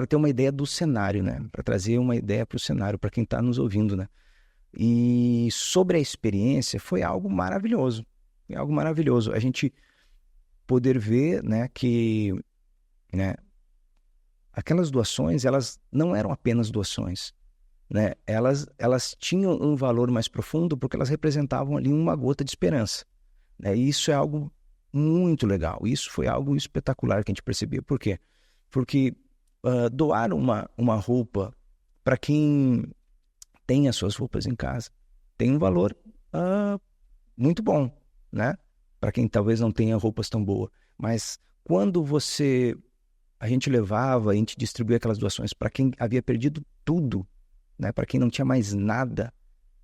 ter uma ideia do cenário, né? Para trazer uma ideia para o cenário, para quem está nos ouvindo, né? E sobre a experiência, foi algo maravilhoso. A gente poder ver, né, que, né, aquelas doações, elas não eram apenas doações, né? Elas tinham um valor mais profundo porque elas representavam ali uma gota de esperança, né? E isso é algo muito legal. Isso foi algo espetacular que a gente percebeu. Por quê? Porque doar uma roupa para quem tem as suas roupas em casa tem um valor muito bom, né? Para quem talvez não tenha roupas tão boas. Mas quando a gente levava, a gente distribuía aquelas doações para quem havia perdido tudo, né? Para quem não tinha mais nada,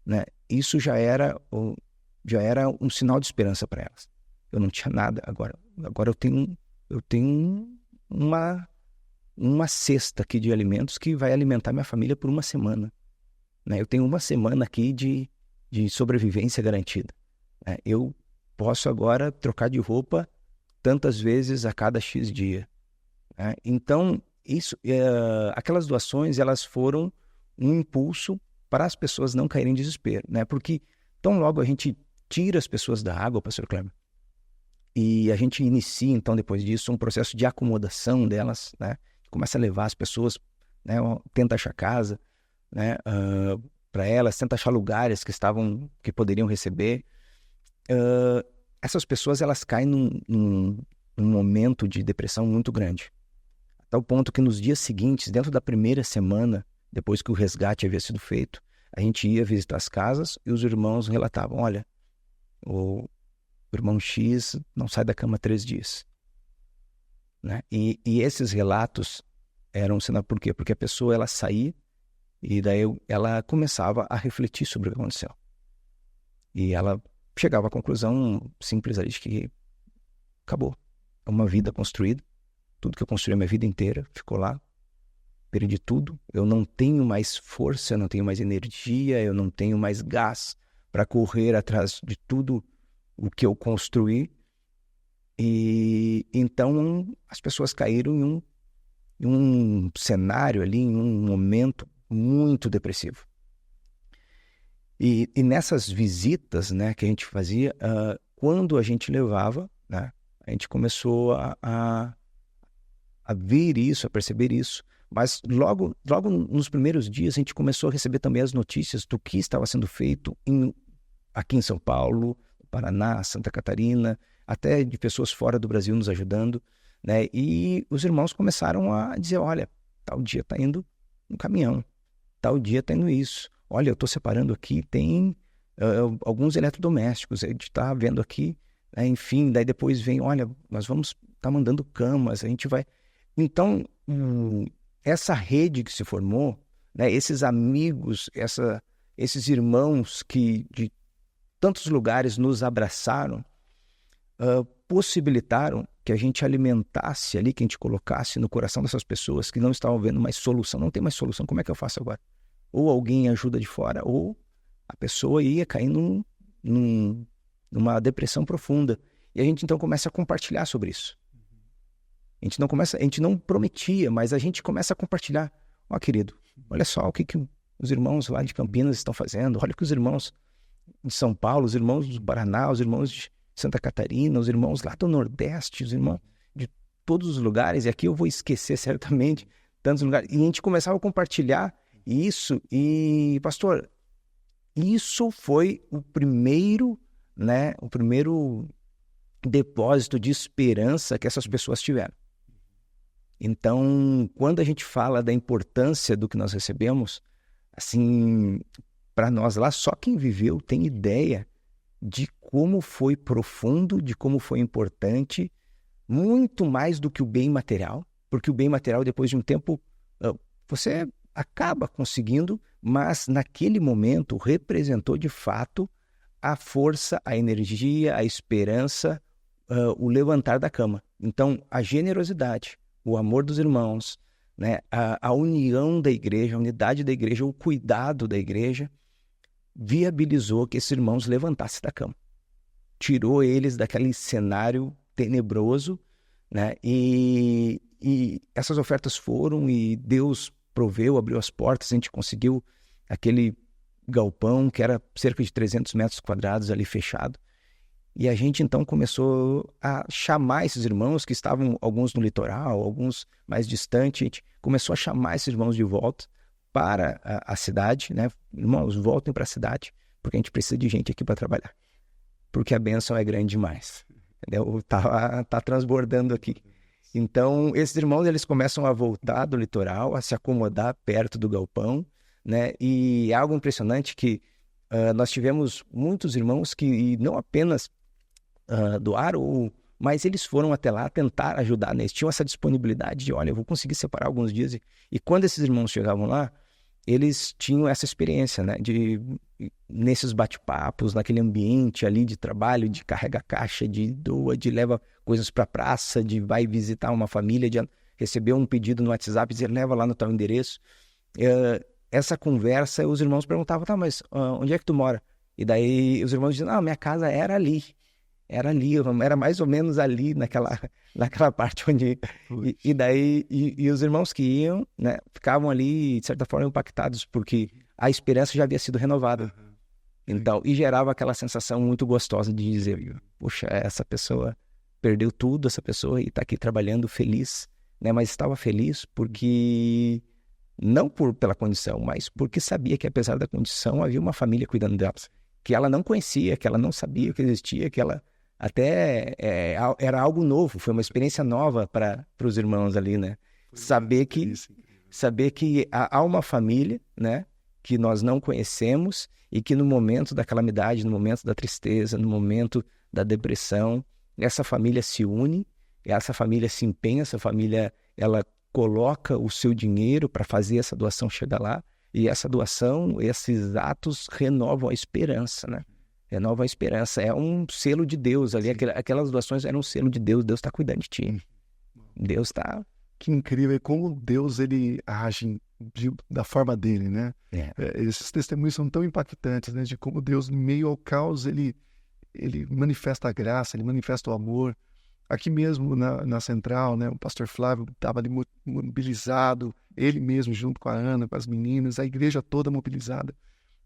né? Isso já era um sinal de esperança para elas. Eu não tinha nada, agora eu tenho uma cesta aqui de alimentos que vai alimentar minha família por uma semana, né? Eu tenho uma semana aqui de sobrevivência garantida, né? Eu posso agora trocar de roupa tantas vezes a cada X dia, né? Então, aquelas doações, elas foram um impulso para as pessoas não caírem em desespero, né? Porque tão logo a gente tira as pessoas da água, pastor Cleber, e a gente inicia, então, depois disso, um processo de acomodação delas, né? Começa a levar as pessoas, né? Tenta achar casa, né? Para elas, tenta achar lugares que poderiam receber. Essas pessoas, elas caem num momento de depressão muito grande. A tal ponto que nos dias seguintes, dentro da primeira semana, depois que o resgate havia sido feito, a gente ia visitar as casas e os irmãos relatavam, olha, o irmão X não sai da cama há 3 dias. Né? E esses relatos eram um sinal. Por quê? Porque a pessoa, ela saía e daí ela começava a refletir sobre o que aconteceu. E ela chegava à conclusão simples ali de que acabou. É uma vida construída. Tudo que eu construí a minha vida inteira ficou lá. Perdi tudo. Eu não tenho mais força, eu não tenho mais energia, eu não tenho mais gás para correr atrás de tudo o que eu construí. E então as pessoas caíram em um cenário ali, em um momento muito depressivo. E nessas visitas, né, que a gente fazia, quando a gente levava, né, a gente começou a ver isso, a perceber isso. Mas logo nos primeiros dias a gente começou a receber também as notícias do que estava sendo feito aqui em São Paulo, Paraná, Santa Catarina, até de pessoas fora do Brasil nos ajudando, né? E os irmãos começaram a dizer, olha, tal dia está indo um caminhão, tal dia está indo isso. Olha, eu estou separando aqui, tem alguns eletrodomésticos, a gente está vendo aqui, né? Enfim, daí depois vem, olha, nós vamos estar mandando camas, a gente vai... Então, essa rede que se formou, né? Esses amigos, esses irmãos que de tantos lugares nos abraçaram, possibilitaram que a gente alimentasse ali, que a gente colocasse no coração dessas pessoas que não estavam vendo mais solução. Não tem mais solução, como é que eu faço agora? Ou alguém ajuda de fora, ou a pessoa ia cair numa depressão profunda. E a gente então começa a compartilhar sobre isso. A gente não prometia, mas a gente começa a compartilhar. Ó, querido, olha só o que os irmãos lá de Campinas estão fazendo. Olha o que os irmãos de São Paulo, os irmãos do Paraná, os irmãos de Santa Catarina, os irmãos lá do Nordeste, os irmãos de todos os lugares. E aqui eu vou esquecer certamente tantos lugares. E a gente começava a compartilhar isso. E, pastor, isso foi o primeiro, né, o primeiro depósito de esperança que essas pessoas tiveram. Então, quando a gente fala da importância do que nós recebemos, assim, para nós lá, só quem viveu tem ideia de como foi profundo, de como foi importante, muito mais do que o bem material, porque o bem material, depois de um tempo, você acaba conseguindo, mas naquele momento representou de fato a força, a energia, a esperança, o levantar da cama. Então, a generosidade, o amor dos irmãos, né, a união da igreja, a unidade da igreja, o cuidado da igreja, viabilizou que esses irmãos levantassem da cama. Tirou eles daquele cenário tenebroso, né, e essas ofertas foram e Deus proveu, abriu as portas, a gente conseguiu aquele galpão que era cerca de 300 metros quadrados ali fechado. E a gente então começou a chamar esses irmãos que estavam, alguns no litoral, alguns mais distantes, a gente começou a chamar esses irmãos de volta para a cidade, né? Irmãos, voltem para a cidade, porque a gente precisa de gente aqui para trabalhar. Porque a bênção é grande demais. Entendeu? Tá transbordando aqui. Então, esses irmãos, eles começam a voltar do litoral, a se acomodar perto do galpão, né? E é algo impressionante que nós tivemos muitos irmãos que não apenas doaram, mas eles foram até lá tentar ajudar, né? Eles tinham essa disponibilidade de, olha, eu vou conseguir separar alguns dias. E quando esses irmãos chegavam lá, eles tinham essa experiência, né? Nesses bate-papos, naquele ambiente ali de trabalho, de carrega caixa, de doa, de leva coisas para a praça, de vai visitar uma família, de receber um pedido no WhatsApp e dizer, leva lá no tal endereço. Essa conversa, os irmãos perguntavam, tá, mas onde é que tu mora? E daí os irmãos diziam, não, minha casa era ali. Era ali, era mais ou menos ali, naquela parte onde... E os irmãos que iam, né, ficavam ali, de certa forma, impactados, porque a esperança já havia sido renovada. Então, e gerava aquela sensação muito gostosa de dizer, poxa, essa pessoa perdeu tudo, essa pessoa e está aqui trabalhando feliz, né? Mas estava feliz porque... Não pela condição, mas porque sabia que apesar da condição havia uma família cuidando dela, que ela não conhecia, que ela não sabia que existia, que ela até era algo novo, foi uma experiência nova para os irmãos ali, né? Saber que há uma família, né, que nós não conhecemos e que no momento da calamidade, no momento da tristeza, no momento da depressão, essa família se une, essa família se empenha, essa família, ela coloca o seu dinheiro para fazer essa doação chegar lá, e essa doação, esses atos renovam a esperança, né? Renovam a esperança. É um selo de Deus ali. Aquelas doações eram um selo de Deus. Deus está cuidando de ti. Deus está... Que incrível. Como Deus, ele age da forma dele, né? Esses testemunhos são tão impactantes, né? De como Deus, em meio ao caos, ele manifesta a graça, ele manifesta o amor. Aqui mesmo na central, né, o pastor Flávio estava ali mobilizado, ele mesmo junto com a Ana, com as meninas, a igreja toda mobilizada.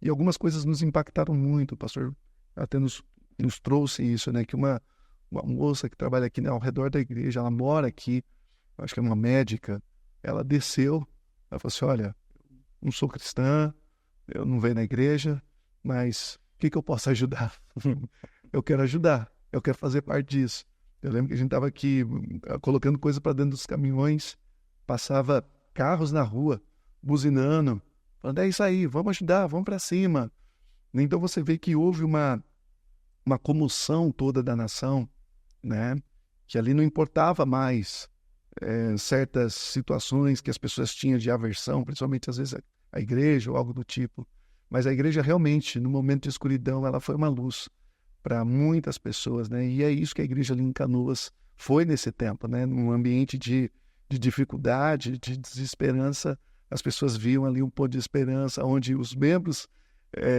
E algumas coisas nos impactaram muito. O pastor até nos trouxe isso, né, que uma moça que trabalha aqui, né, ao redor da igreja, ela mora aqui, acho que é uma médica, ela desceu, ela falou assim, olha, não sou cristã, eu não venho na igreja, mas o que eu posso ajudar? Eu quero ajudar, eu quero fazer parte disso. Eu lembro que a gente estava aqui colocando coisa para dentro dos caminhões, passava carros na rua, buzinando, falando, é isso aí, vamos ajudar, vamos para cima. Então você vê que houve uma comoção toda da nação, né? Que ali não importava mais certas situações que as pessoas tinham de aversão, principalmente às vezes a igreja ou algo do tipo. Mas a igreja realmente, no momento de escuridão, ela foi uma luz para muitas pessoas, né? E é isso que a igreja ali em Canoas foi nesse tempo, né? Num ambiente de dificuldade, de desesperança, as pessoas viam ali um ponto de esperança, onde os membros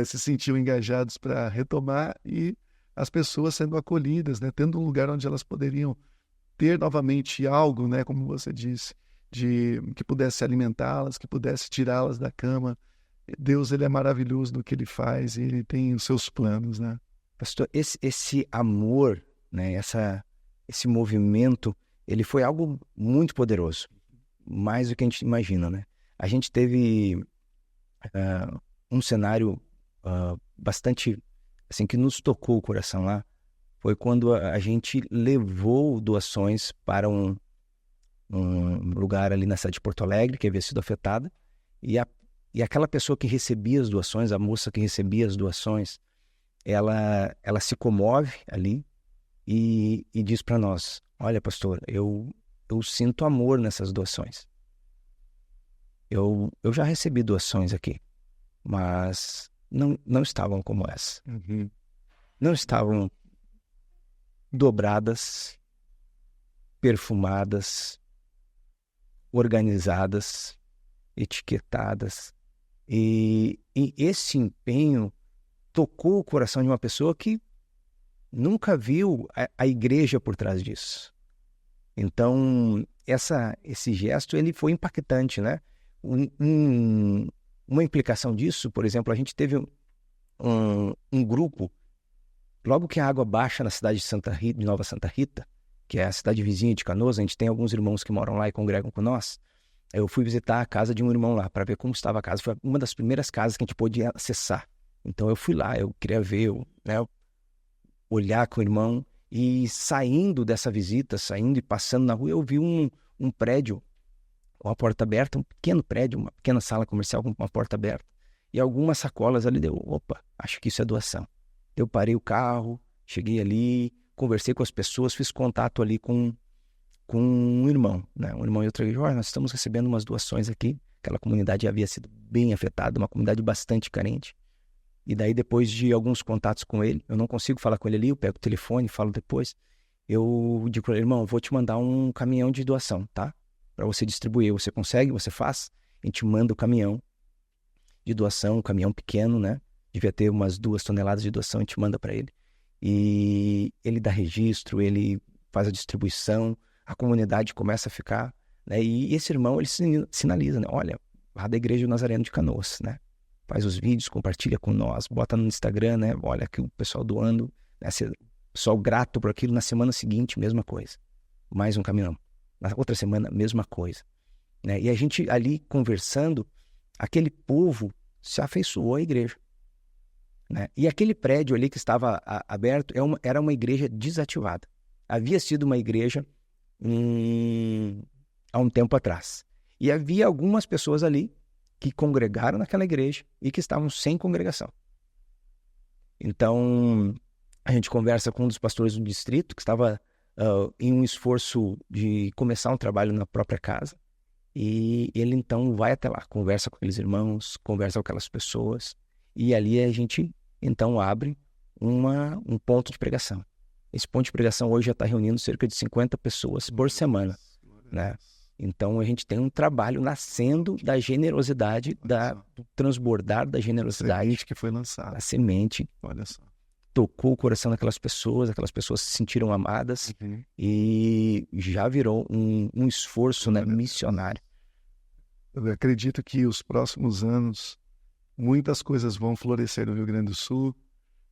se sentiam engajados para retomar e as pessoas sendo acolhidas, né? Tendo um lugar onde elas poderiam ter novamente algo, né? Como você disse, que pudesse alimentá-las, que pudesse tirá-las da cama. Deus, ele é maravilhoso no que ele faz e ele tem os seus planos, né? Pastor, esse amor, né, esse movimento, ele foi algo muito poderoso, mais do que a gente imagina, né? A gente teve um cenário bastante, assim, que nos tocou o coração lá, foi quando a gente levou doações para um lugar ali na cidade de Porto Alegre, que havia sido afetada, e aquela pessoa que recebia as doações, a moça que recebia as doações, ela se comove ali e diz para nós, olha, pastor, eu sinto amor nessas doações. Eu já recebi doações aqui, mas não estavam como essa. Uhum. Não estavam dobradas, perfumadas, organizadas, etiquetadas. E esse empenho tocou o coração de uma pessoa que nunca viu a igreja por trás disso. Então, esse gesto, ele foi impactante, né? Uma implicação disso, por exemplo, a gente teve um grupo Logo que a água baixa na cidade de Santa Rita, de Nova Santa Rita, que é a cidade vizinha de Canoas, a gente tem alguns irmãos que moram lá e congregam com nós. Eu fui visitar a casa de um irmão lá para ver como estava a casa. Foi uma das primeiras casas que a gente pôde acessar. Então eu fui lá, eu queria ver, né, olhar com o irmão. E saindo dessa visita, saindo e passando na rua, eu vi um prédio com a porta aberta, um pequeno prédio, uma pequena sala comercial com uma porta aberta. E algumas sacolas ali, opa, acho que isso é doação. Eu parei o carro, cheguei ali, conversei com as pessoas, fiz contato ali com um irmão, né? Um irmão e outra igreja, nós estamos recebendo umas doações aqui. Aquela comunidade havia sido bem afetada, uma comunidade bastante carente. E daí, depois de alguns contatos com ele, eu não consigo falar com ele ali, eu pego o telefone, falo depois. Eu digo para ele, irmão, vou te mandar um caminhão de doação, tá? Para você distribuir. Você consegue? Você faz? A gente manda o caminhão de doação, um caminhão pequeno, né? Devia ter umas 2 toneladas de doação, a gente manda para ele. E ele dá registro, ele faz a distribuição, a comunidade começa a ficar, né? E esse irmão, ele sinaliza, né? Olha, lá da Igreja Nazareno de Canoas, né? Faz os vídeos, compartilha com nós, bota no Instagram, né? Olha aqui o pessoal doando, né? O pessoal grato por aquilo. Na semana seguinte, mesma coisa. Mais um caminhão. Na outra semana, mesma coisa. Né? E a gente ali conversando, aquele povo se afeiçoou à igreja. Né? E aquele prédio ali que estava aberto era uma igreja desativada. Havia sido uma igreja há um tempo atrás. E havia algumas pessoas ali que congregaram naquela igreja e que estavam sem congregação. Então, a gente conversa com um dos pastores do distrito, que estava em um esforço de começar um trabalho na própria casa, e ele então vai até lá, conversa com aqueles irmãos, conversa com aquelas pessoas, e ali a gente então abre um ponto de pregação. Esse ponto de pregação hoje já está reunindo cerca de 50 pessoas por semana, né? Então, a gente tem um trabalho nascendo da generosidade, do transbordar da generosidade. A semente que foi lançada. A semente. Olha só. Tocou o coração daquelas pessoas se sentiram amadas e já virou um esforço, né, missionário. Eu acredito que os próximos anos, muitas coisas vão florescer no Rio Grande do Sul,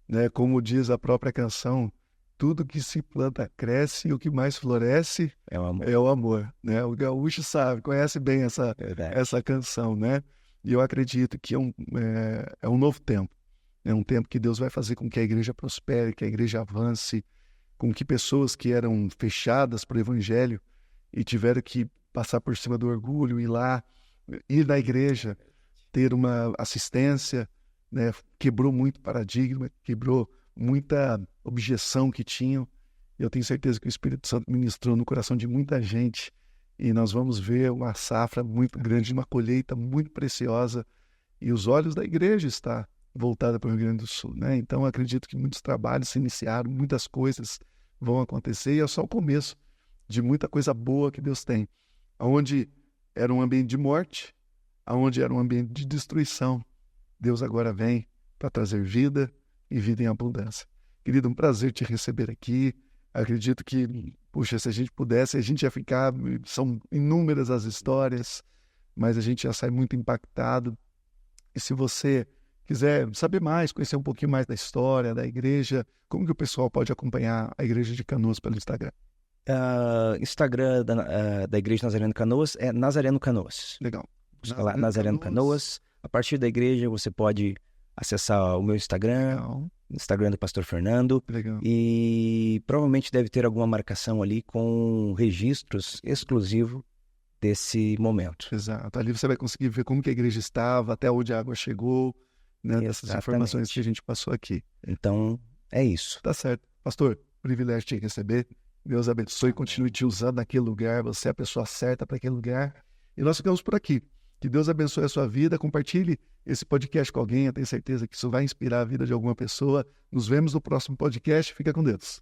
né? Como diz a própria canção, tudo que se planta cresce e o que mais floresce é o amor. É o amor, né? O gaúcho sabe, conhece bem essa canção, né? E eu acredito que é um novo tempo. É um tempo que Deus vai fazer com que a igreja prospere, que a igreja avance, com que pessoas que eram fechadas para o evangelho e tiveram que passar por cima do orgulho, ir na igreja, ter uma assistência, né? Quebrou muito paradigma, quebrou muita objeção que tinham. Eu tenho certeza que o Espírito Santo ministrou no coração de muita gente e nós vamos ver uma safra muito grande, uma colheita muito preciosa, e os olhos da igreja estão voltados para o Rio Grande do Sul, né? Então, eu acredito que muitos trabalhos se iniciaram, muitas coisas vão acontecer e é só o começo de muita coisa boa que Deus tem. Onde era um ambiente de morte, onde era um ambiente de destruição, Deus agora vem para trazer vida e vida em abundância. Querido, um prazer te receber aqui. Acredito que, puxa, se a gente pudesse, a gente ia ficar... São inúmeras as histórias, mas a gente já sai muito impactado. E se você quiser saber mais, conhecer um pouquinho mais da história, da igreja, como que o pessoal pode acompanhar a Igreja de Canoas pelo Instagram? Instagram da Igreja Nazareno Canoas é Nazareno Canoas. Legal. Busca lá, Nazareno Canoas. A partir da igreja, você pode acessar o meu Instagram, Legal. Instagram do Pastor Fernando. Legal. E provavelmente deve ter alguma marcação ali com registros exclusivos desse momento. Exato. Ali você vai conseguir ver como que a igreja estava, até onde a água chegou, né? Dessas informações que a gente passou aqui. Então, é isso. Tá certo. Pastor, privilégio te receber. Deus abençoe e continue te usando naquele lugar. Você é a pessoa certa para aquele lugar. E nós ficamos por aqui. Que Deus abençoe a sua vida. Compartilhe esse podcast com alguém. Eu tenho certeza que isso vai inspirar a vida de alguma pessoa. Nos vemos no próximo podcast. Fica com Deus.